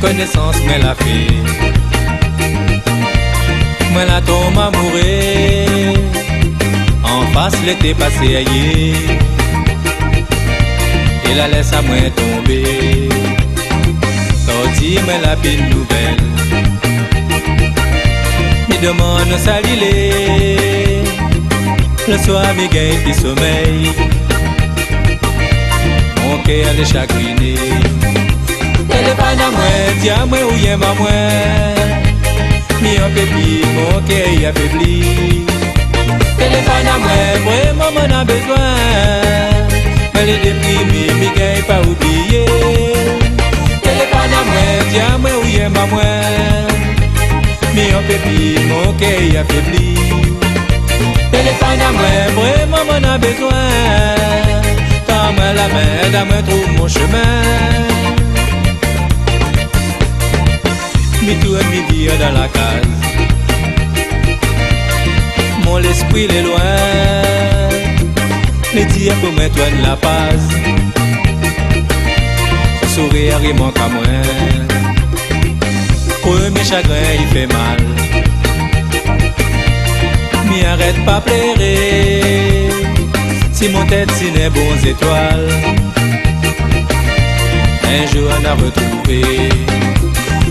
connaissance mais la fait. Moi la tombe amoureux, en face l'été passé ailleurs, et la laisse à moi tomber. Sorti moi la pile nouvelle, me demande saluer. Le soir me gagne du sommeil, mon cœur est chagriné. Téléphone à moi, dis à moi où y est ma moi. Mi un pépi, mon cœur y affaibli. Téléphone à moi, vraiment m'en a besoin. Mais les déprimés, mi gagne pas oublié. Téléphone à moi, dis à moi où y est ma moi. Mi un pépi, mon cœur y affaibli. Téléphone à moi, vraiment m'en a besoin. Tends-moi la main, donne-moi trouve mon chemin. Mi tourne mi vie dans la case. Mon esprit est loin. Les dire pour moi toi de la paz. Son sourire il manque à moi. Pour mes chagrins il fait mal. Mi arrête pas pleurer. Si mon tête si n'est bons étoiles, un jour on a retrouvé.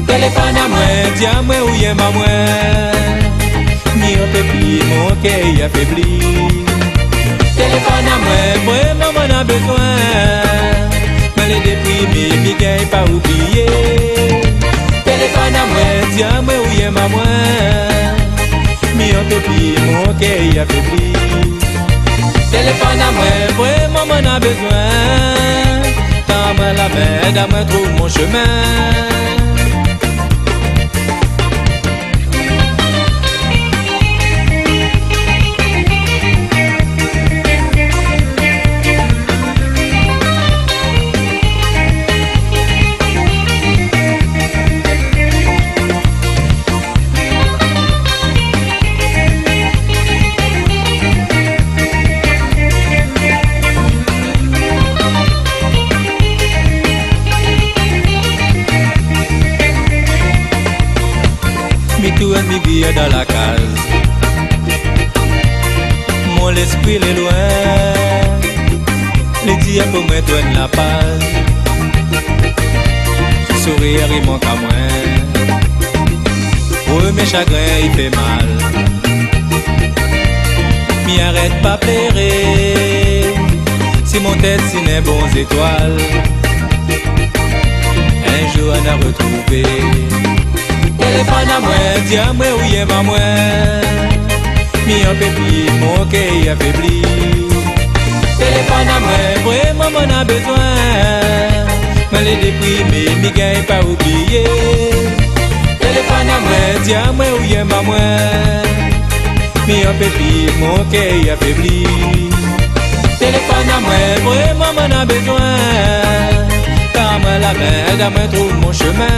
Téléphone à moi, dis à moi où y est ma moi. Mi un pépi, mon cœur y affaibli. Téléphone à moi, vraiment m'en a besoin. Mais les déprimés, mi gagne pas oublié. Téléphone à moi, dis à moi où y est ma moi. Mi un pépi, mon cœur y affaibli. Téléphone à moi, vraiment m'en a besoin. Tends-moi la main, donne-moi trouve mon chemin. Mi tourne mi vie dans la case. Mon esprit est loin. Les dire pour moi donne la paz. Son sourire il manque à moi. Pour mes chagrins il fait mal. Mi arrête pas pleurer. Si mon tête si n'est bons étoiles, un jour on a retrouvé. Téléphone à moi, dis à moi où y est ma moi. Mi un pépi, mon cœur y affaibli. Téléphone à moi, vraiment m'en a besoin. Mais les déprimés, mi gagne pas oublié. Téléphone à moi, dis à moi où y est ma moi. Mi un pépi, mon cœur y affaibli. Téléphone à moi, vraiment m'en a besoin. Tends-moi la main, donne-moi trouve mon chemin.